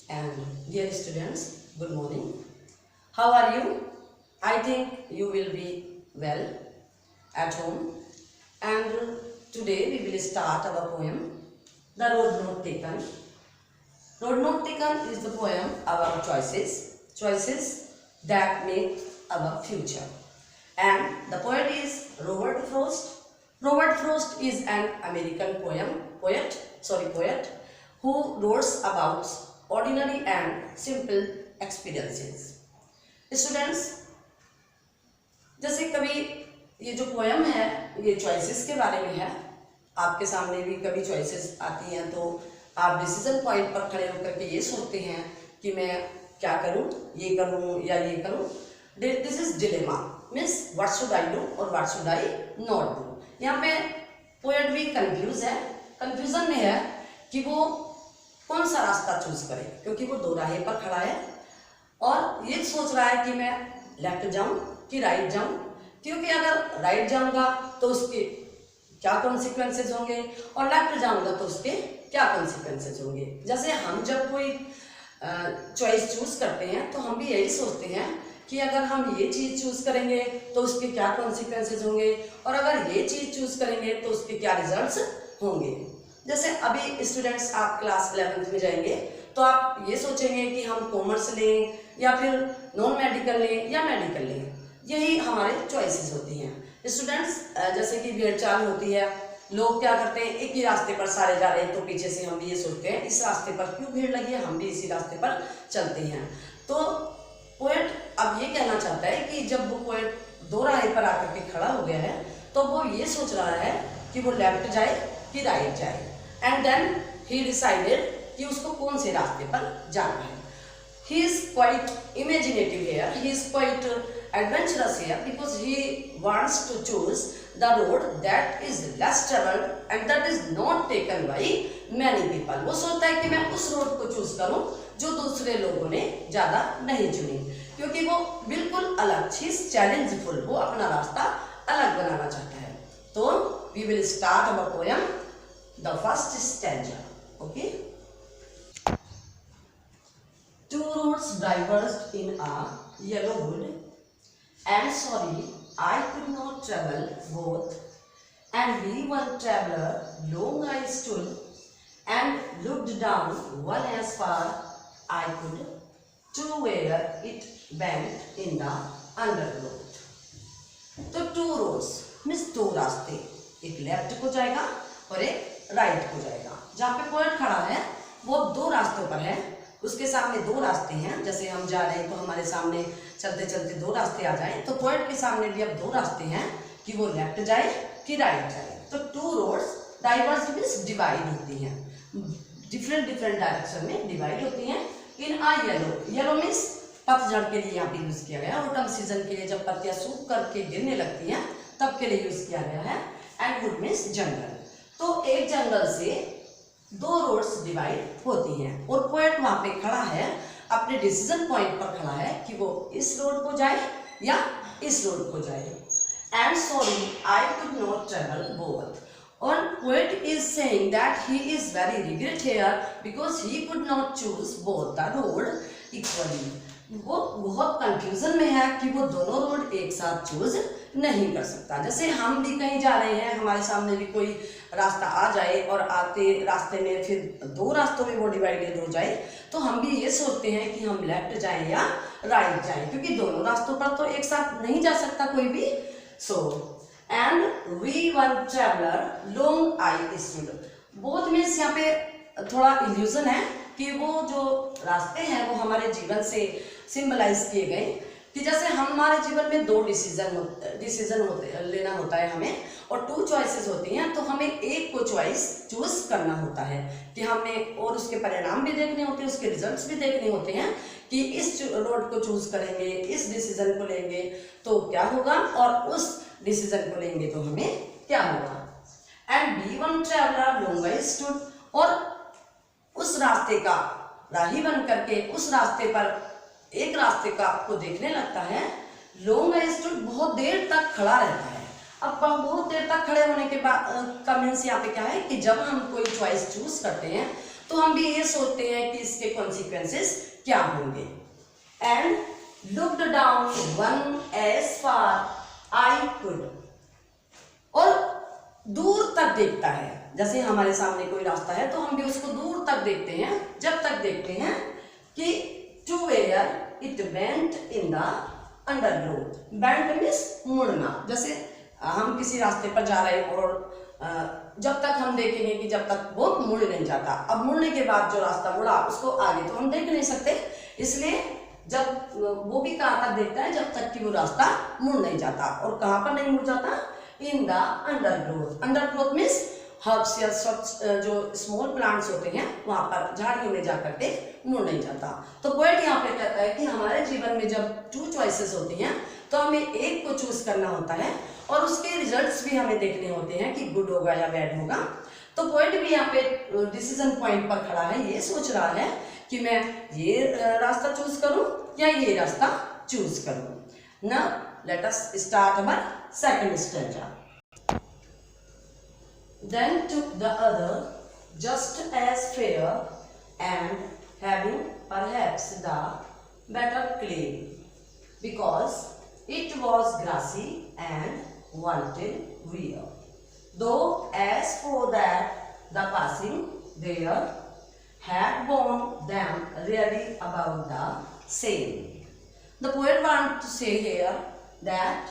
And dear students, good morning. How are you? I think you will be well at home. And today we will start our poem, The Road Not Taken. Road Not Taken is the poem about choices that make our future. And the poet is Robert Frost. Robert Frost is an American poet who wrote about ordinary and simple experiences. Students, जैसे कभी ये जो poem है ये choices के बारे में है, आपके सामने भी कभी चॉइसेस आती हैं तो आप डिसीजन पॉइंट पर खड़े होकर के ये सोचते हैं कि मैं क्या करूं, ये करूं या ये करूं. This is dilemma, means what should I do और what should I not do. यहाँ पे पोएट भी कंफ्यूज है, कंफ्यूजन में है कि वो कौन सा रास्ता चूज करे, क्योंकि वो दो राहें पर खड़ा है और ये सोच रहा है कि मैं लेफ्ट जाऊं कि राइट जाऊं, क्योंकि अगर राइट जाऊंगा तो उसके क्या कॉन्सिक्वेंसेज होंगे और लेफ्ट जाऊंगा तो उसके क्या कॉन्सिक्वेंसेज होंगे. जैसे हम जब कोई चॉइस चूज करते हैं तो हम भी यही सोचते हैं कि अगर हम ये चीज़ चूज करेंगे तो उसके क्या कॉन्सिक्वेंसेज होंगे और अगर ये चीज़ चूज करेंगे तो उसके क्या रिजल्ट्स होंगे. जैसे अभी स्टूडेंट्स आप क्लास 11th में जाएंगे तो आप ये सोचेंगे कि हम कॉमर्स लें या फिर नॉन मेडिकल लें या मेडिकल लें. यही हमारे चॉइसेस होती हैं. स्टूडेंट्स, जैसे कि बीएड चालू होती है, लोग क्या करते हैं, एक ही रास्ते पर सारे जा रहे हैं तो पीछे से हम भी ये सोचते हैं इस रास्ते पर क्यों भीड़ लगी है, हम भी इसी रास्ते पर चलते हैं. तो पोएट अब ये कहना चाहता है कि जब वो पोएट दो राह पर आकर के खड़ा हो गया है तो वो ये सोच रहा है कि वो लेफ्ट जाए कि राइट जाए. एंड देन ही डिसाइडेड कि उसको कौन से रास्ते पर जाना है. He is quite imaginative here, he is quite adventurous here because he wants to choose the road that is less traveled and that is not taken by many people. वो सोचता है कि मैं उस रोड को चूज करूं जो दूसरे लोगों ने ज़्यादा नहीं चुनी, क्योंकि वो बिल्कुल अलग चीज चैलेंजफुल, वो अपना रास्ता अलग बनाना चाहता है. तो we will start our poem, the first stanza. Okay. Two roads diverged in a yellow wood, and sorry, I could not travel both. And we one traveler long I stood, and looked down one as far I could, to where it bent in the undergrowth. तो two roads means दो रास्ते, एक left को जाएगा और एक right को जाएगा. जहाँ पे पोएट खड़ा है वो दो रास्तों पर है, उसके सामने दो रास्ते हैं. जैसे हम जा रहे हैं तो हमारे सामने चलते चलते दो रास्ते आ जाएं, तो पोएट के सामने भी अब दो रास्ते हैं कि वो लेफ्ट जाए कि राइट जाए. तो two roads diverge means divide होती हैं, डिफरेंट डायरेक्शन में डिवाइड होती हैं. इन आ येलो मीन्स पतझड़ के लिए यहाँ पे यूज किया गया, ऑटम सीजन के लिए जब पत्तियां सूख करके गिरने लगती हैं तब के लिए यूज किया गया है. एंड वुड मीन्स जंगल. तो एक जंगल से दो रोड्स डिवाइड होती हैं और पोएट वहां पे खड़ा है, अपने डिसीजन पॉइंट पर खड़ा है कि वो इस रोड को जाए या इस रोड को जाए. And sorry I could not travel both. और poet is saying that he is very regret here because he could not choose both the road equally. वो बहुत कंफ्यूजन में है कि वो दोनों रोड एक साथ चूज नहीं कर सकता. जैसे हम भी कहीं जा रहे हैं, हमारे सामने भी कोई रास्ता आ जाए और आते रास्ते में फिर दो रास्तों में वो डिवाइडेड हो जाए तो हम भी ये सोचते हैं कि हम लेफ्ट जाएं या राइट जाएं, क्योंकि दोनों रास्तों पर तो एक साथ नहीं जा सकता कोई भी. So and we one traveller long I stood. Both means यहाँ पे थोड़ा इल्यूजन है कि वो जो रास्ते हैं वो हमारे जीवन से सिंबलाइज किए गए कि जैसे हमारे जीवन में दो डिसीजन होते लेना होता है हमें, और टू चॉइसेस होती हैं, तो हमें एक को चॉइस चूज करना होता है कि हमें, और उसके परिणाम भी देखने होते हैं, उसके रिजल्ट्स भी देखने होते हैं कि इस रोड को चूज करेंगे, इस डिसीजन को लेंगे तो क्या होगा और उस डिसीजन को लेंगे तो हमें क्या होगा. And be one traveller long I stood. और उस रास्ते का राही बन करके उस रास्ते पर एक रास्ते का आपको देखने लगता है. लॉन्ग आई स्टूड बहुत देर तक खड़ा रहता है. अब बहुत देर तक खड़े होने के बाद का मीन्स यहाँ पे क्या है कि जब हम कोई चॉइस चूज करते हैं तो हम भी ये सोचते हैं कि इसके कॉन्सिक्वेंसेस क्या होंगे। And looked down one as far I could, और दूर तक देखता है, जैसे हमारे सामने कोई रास्ता है तो हम भी उसको दूर तक देखते हैं, जब तक देखते हैं कि to where it bent in the undergrowth. Bent means मुड़ना, जैसे हम किसी रास्ते पर जा रहे हैं और जब तक हम देखेंगे कि जब तक वो मुड़ नहीं जाता, अब मुड़ने के बाद जो रास्ता मुड़ा उसको आगे तो हम देख नहीं सकते, इसलिए जब वो भी कहाँ तक देखता है, जब तक कि वो रास्ता मुड़ नहीं जाता। और कहाँ पर नहीं मुड़ जाता, इन the undergrowth. Undergrowth means herbs या जो स्मॉल प्लांट्स होते हैं वहां पर झाड़ियों में जाकर के मुड़ नहीं जाता। तो पोएट यहाँ पे कहता है कि हमारे जीवन में जब 2 चॉइसेस होती हैं तो हमें एक को चूज करना होता है और उसके रिजल्ट्स भी हमें देखने होते हैं कि गुड होगा या बैड होगा। तो पोएट भी यहाँ पे डिसीजन पॉइंट पर खड़ा है, ये सोच रहा है कि मैं ये रास्ता चूज करूं या ये रास्ता चूज करूं। Now let us start our second stanza. Then took the other just as fair and having perhaps the better claim, because it was grassy and wanted wear. Though as for that the passing there had borne them really about the same. The poet wants to say here that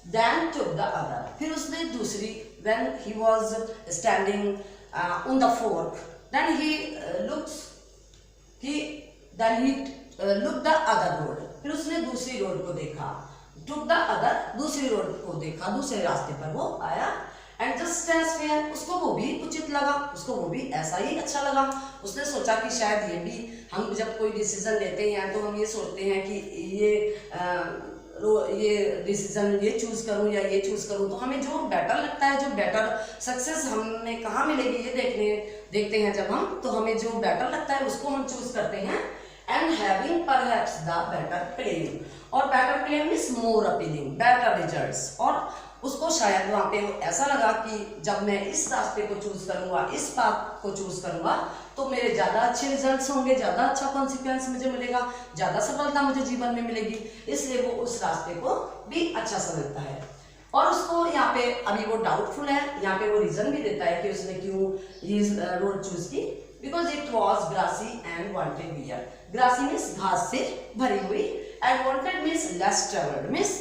then took the other, फिर उसने दूसरी, when he was standing on the fork, then he looked the other road, फिर उसने दूसरी road को देखा, took the other, दूसरी road को देखा, दूसरे रास्ते पर वो आया। एंड जस्ट एज फेयर, उसको वो भी उचित लगा, उसको वो भी ऐसा ही अच्छा लगा। उसने सोचा कि शायद ये भी, हम जब कोई डिसीजन लेते हैं तो हम ये सोचते हैं कि ये डिसीजन ये चूज करूं या ये चूज करूं, तो हमें जो बेटर लगता है, जो बेटर सक्सेस हमें कहाँ मिलेगी ये देखते हैं जब हम, तो हमें जो बेटर लगता है उसको हम चूज करते हैं। And having perhaps the better claim, और better claim is more appealing, better results, और उसको शायद वहाँ पे ऐसा लगा कि जब मैं इस रास्ते को चूज करूंगा, इस पाथ को चूज करूंगा, तो मेरे ज़्यादा अच्छे रिजल्ट्स होंगे, ज़्यादा अच्छा कॉन्सिक्वेंस मुझे मिलेगा, ज़्यादा सफलता मुझे जीवन में मिलेगी, इसलिए वो उस रास्ते को भी अच्छा समझता है। और उसको यहाँ पे अभी वो डाउटफुल है, यहाँ पे वो रीजन भी देता है कि उसने क्यों ये रोड चूज की, because it was grassy and wanted wear. Grassy means घास से भरी हुई, and wanted means less travelled, means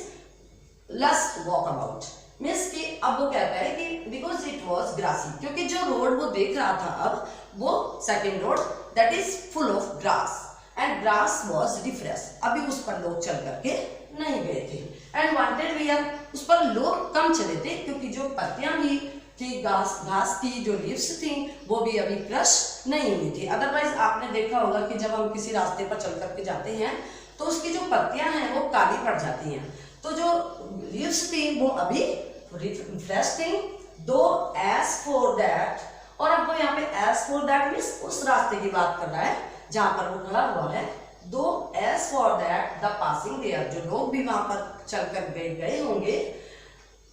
less walk about, means कि अब वो कहता है कि बिकॉज इट वॉज ग्रासी, क्योंकि जो रोड वो देख रहा था अब वो second road that is full of grass, and grass was refresh, अभी उस पर लोग चल करके नहीं गए थे। एंड वांटेड वियर, उस पर लोग कम चले थे क्योंकि जो पत्तियां भी थी, घास की जो लीव्स थी वो भी अभी क्रश नहीं हुई थी। अदरवाइज आपने देखा होगा कि जब हम किसी रास्ते पर चल करके जाते हैं तो उसकी जो पत्तियां हैं वो काली पड़ जाती हैं, तो जो लीव्स थी वो अभी फ्रेश थी। दो एज फॉर दैट, और अब वो यहाँ पे एज फॉर दैट मीन्स उस रास्ते की बात कर रहा है जहां पर वो खड़ा हुआ है। Though as for that the passing there, जो लोग भी वहां पर चलकर गए होंगे,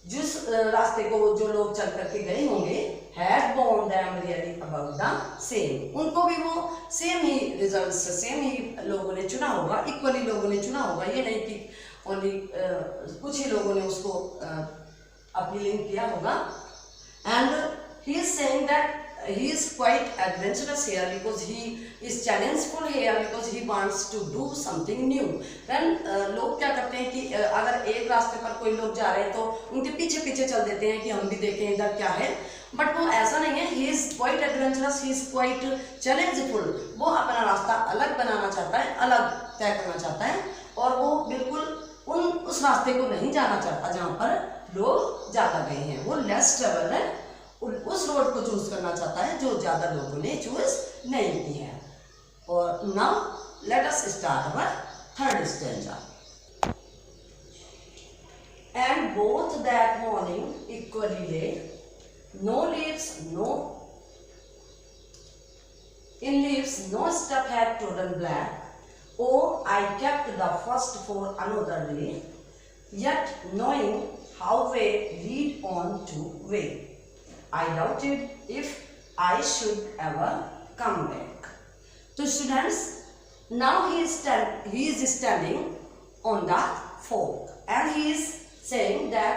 जिस रास्ते को जो लोग चल करके गए होंगे, had borne them really about the same, उनको भी वो सेम ही रिजल्ट, सेम ही लोगों ने चुना होगा, इक्वली लोगों ने चुना होगा, ये नहीं कि ओनली कुछ ही लोगों ने उसको अपीलिंग किया होगा। And he is saying that he is quite adventurous here because he is challengeful here because he wants to do something new. Then लोग क्या करते हैं कि अगर एक रास्ते पर कोई लोग जा रहे हैं तो उनके पीछे पीछे चल देते हैं कि हम भी देखें इधर क्या है, बट वो ऐसा नहीं है। he is quite adventurous, he is quite challengeful, वो अपना रास्ता अलग बनाना चाहता है, अलग तय करना चाहता है, और वो बिल्कुल उस रास्ते को नहीं जाना चाहता जहाँ पर लोग ज़्यादा गए हैं, वो लेस ट्रेवल है, उस रोड को चूज करना चाहता है जो ज्यादा लोगों ने चूज नहीं की है। और now let us start our third stanza. And both that morning equally lay, no leaves no in leaves no step had trodden black, oh I kept the first for another day, yet knowing how way lead on to way, I doubted if I should ever come back. So students, now he is standing on the fork and he is saying that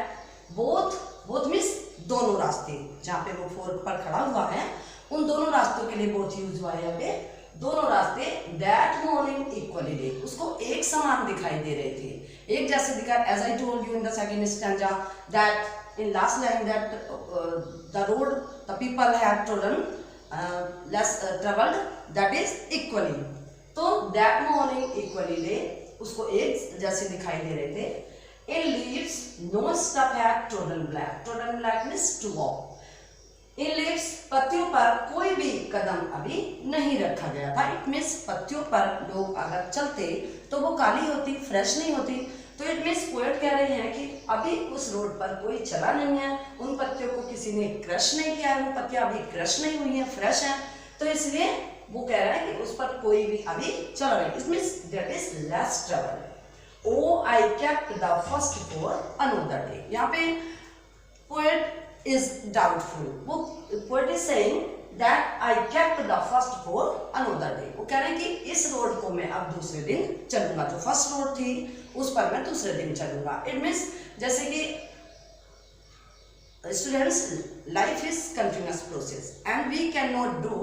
both means दोनों रास्ते, जहाँ पे वो fork पर खड़ा हुआ है उन दोनों रास्तों के लिए बोथ यूज हुआ है यहाँ पे, दोनों रास्ते दैट मॉर्निंग इक्वली डे, उसको एक समान दिखाई दे रहे थे, एक जैसे दिखा, as I told you in the second stanza that in last line that the road the people had trodden less travelled that is equally, तो दैट मॉर्निंग इक्वली डे उसको एक जैसे दिखाई दे रहे थे। In leaves, no stuff had trodden black. Trodden black means to walk. In leaves, पत्तियों पर कोई भी कदम अभी नहीं रखा गया था। It means पत्तियों पर लोग अगर चलते तो वो काली होती, फ्रेश नहीं होती। तो इट मीन्स पोएट कह रहे हैं कि अभी उस रोड पर कोई चला नहीं है, उन पत्तियों को किसी ने क्रश नहीं किया है, वो पत्तियां अभी क्रश नहीं हुई हैं, फ्रेश हैं, तो इसलिए वो कह रहा है कि उस पर कोई भी अभी चल रहा है। It means that is less travel. Oh, I kept the first for another day. यहाँ पे poet is doubtful. वो poet is saying that I kept the first for another day. वो कह रहे हैं कि इस रोड को मैं अब दूसरे दिन चलूंगा, जो फर्स्ट रोड थी उस पर मैं दूसरे दिन चलूंगा। It means जैसे कि students, life is continuous process and we cannot do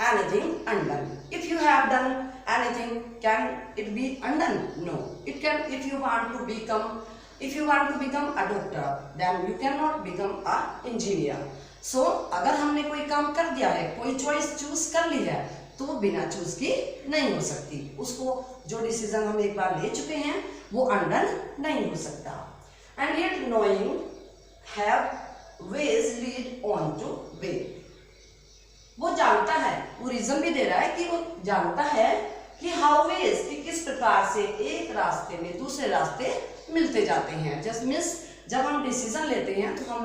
anything undone. If you have done anything, can it be undone? No, it can. If you want to become a doctor, then you cannot become a engineer. So अगर हमने कोई काम कर दिया है, कोई choice choose कर ली है, तो वो बिना चूज की नहीं हो सकती, उसको जो डिसीजन हम एक बार ले चुके हैं वो अनडन नहीं हो सकता। And yet knowing have ways lead on to way. वो जानता है, वो रीजन भी दे रहा है कि वो जानता है कि हाउ वेज, कि किस प्रकार से एक रास्ते में दूसरे रास्ते मिलते जाते हैं। जस्ट मीन्स जब हम डिसीजन लेते हैं तो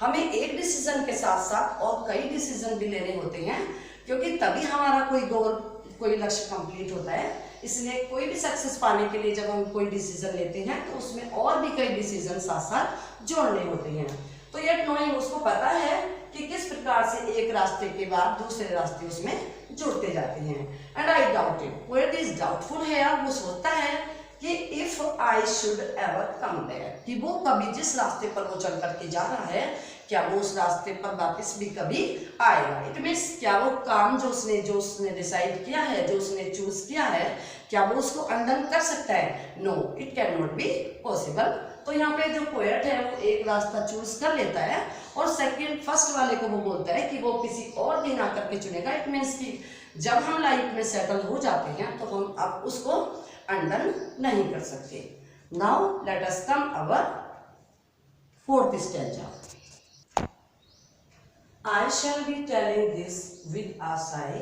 हमें एक डिसीजन के साथ साथ और कई डिसीजन भी लेने होते हैं, क्योंकि तभी हमारा कोई गोल, कोई लक्ष्य कंप्लीट होता है। इसलिए कोई भी सक्सेस पाने के लिए जब हम कोई डिसीजन लेते हैं तो उसमें और भी कई डिसीजन साथ साथ जोड़ने होते हैं। तो ये नोइंग, उसको पता है कि किस प्रकार से एक रास्ते के बाद दूसरे रास्ते उसमें जुड़ते जाते हैं। And I doubted, poet is doubtful है, वो सोचता है कि if I should ever come there, कि वो कभी जिस रास्ते पर वो चल करके जा रहा है, क्या वो उस रास्ते पर वापस भी कभी आएगा। इट मीन्स क्या वो काम जो उसने डिसाइड किया है, जो उसने चूज किया है, क्या वो उसको अनडन कर सकता है? No, it can not be possible. तो यहाँ पे जो पोएट है वो एक रास्ता चूज कर लेता है और फर्स्ट वाले को वो बोलता है कि वो किसी और दिन आकर के चुनेगा। इट मीन्स कि जब हम लाइफ में सेटल हो जाते हैं तो हम अब उसको अनडन नहीं कर सकते। Now let us come our fourth stanza. I shall be telling this with a sigh.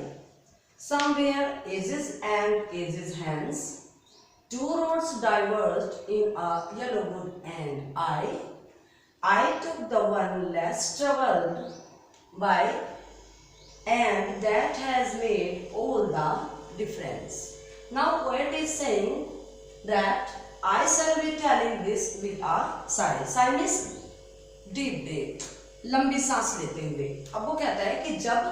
Somewhere ages and ages hence, two roads diverged in a yellow wood, and I took the one less traveled by, and that has made all the difference. Now poet is saying that I shall be telling this with a sigh. Sigh means deep breath, लंबी सांस लेते हुए। अब वो कहता है कि जब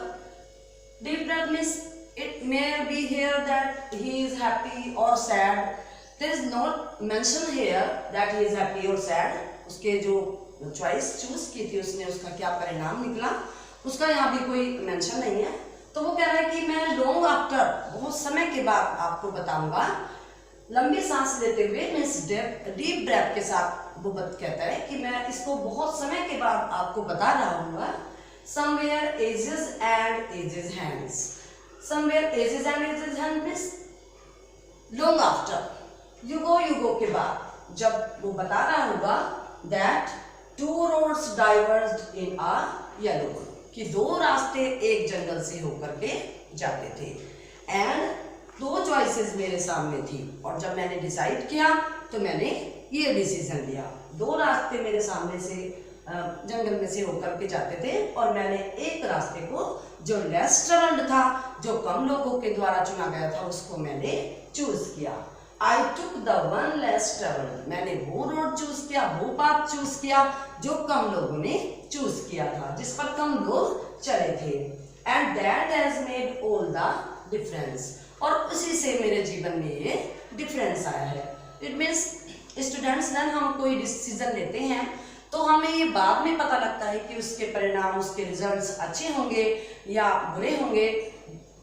deep breath means it may be here that he is happy or sad. There is not mention here that he is happy or sad. उसके जो चॉइस चूज की थी उसने, उसका क्या परिणाम निकला, उसका यहाँ भी कोई मेंशन नहीं है। तो वो कह रहा है कि मैं लॉन्ग आफ्टर, बहुत समय के बाद आपको बताऊंगा। लंबी सांस लेते हुए मीन्स डीप ब्रेथ के साथ वो कहता है कि मैं इसको बहुत समय के बाद आपको बता रहा हूँ। Somewhere ages and ages hence. Somewhere ages and ages hence means long after, युगों के बाद जब वो बता रहा होगा that two roads diverged in a yellow wood, कि दो रास्ते एक जंगल से होकर के जाते थे। एंड दो चॉइसेस मेरे सामने थी और जब मैंने डिसाइड किया तो मैंने ये डिसीजन लिया। दो रास्ते मेरे सामने से जंगल में से होकर के जाते थे और मैंने एक रास्ते को जो लेस ट्रेवल्ड था, जो कम लोगों के द्वारा चुना गया था, उसको मैंने चूज किया। I took the one less travelled, मैंने वो रोड चूज किया, वो पाथ चूज किया जो कम लोगों ने चूज किया था, जिस पर कम लोग चले थे। And that has made all the difference, और उसी से मेरे जीवन में ये डिफरेंस आया है। इट मीन्स स्टूडेंट्स, देन हम कोई डिसीजन लेते हैं तो हमें ये बाद में पता लगता है कि उसके परिणाम, उसके रिजल्ट्स अच्छे होंगे या बुरे होंगे,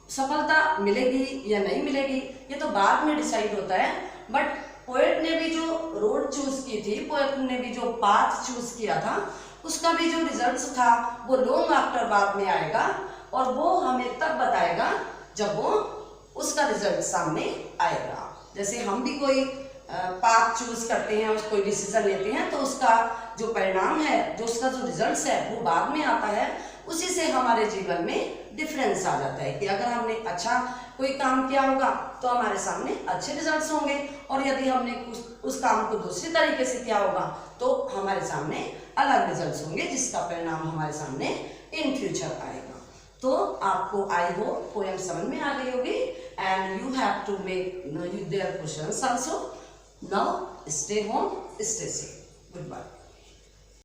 सफलता मिलेगी या नहीं मिलेगी, ये तो बाद में डिसाइड होता है। बट पोएट ने भी जो रोड चूज की थी, पोएट ने भी जो पाथ चूज किया था, उसका भी जो रिजल्ट्स था वो लॉन्ग आफ्टर बाद में आएगा, और वो हमें तब बताएगा जब वो उसका रिजल्ट सामने आएगा। जैसे हम भी कोई पाथ चूज करते हैं, उस कोई डिसीजन लेते हैं, तो उसका जो परिणाम है, जो उसका जो रिजल्ट्स है वो बाद में आता है। उसी से हमारे जीवन में डिफरेंस आ जाता है कि अगर हमने अच्छा कोई काम किया होगा तो हमारे सामने अच्छे रिजल्ट्स होंगे, और यदि हमने उस काम को दूसरी तरीके से किया होगा तो हमारे सामने अलग रिजल्ट्स होंगे, जिसका परिणाम हमारे सामने इन फ्यूचर आएगा। तो आपको आई होप पोएम समझ में आ गई होगी, and you have to make their questions also. Now stay home, stay safe, good bye.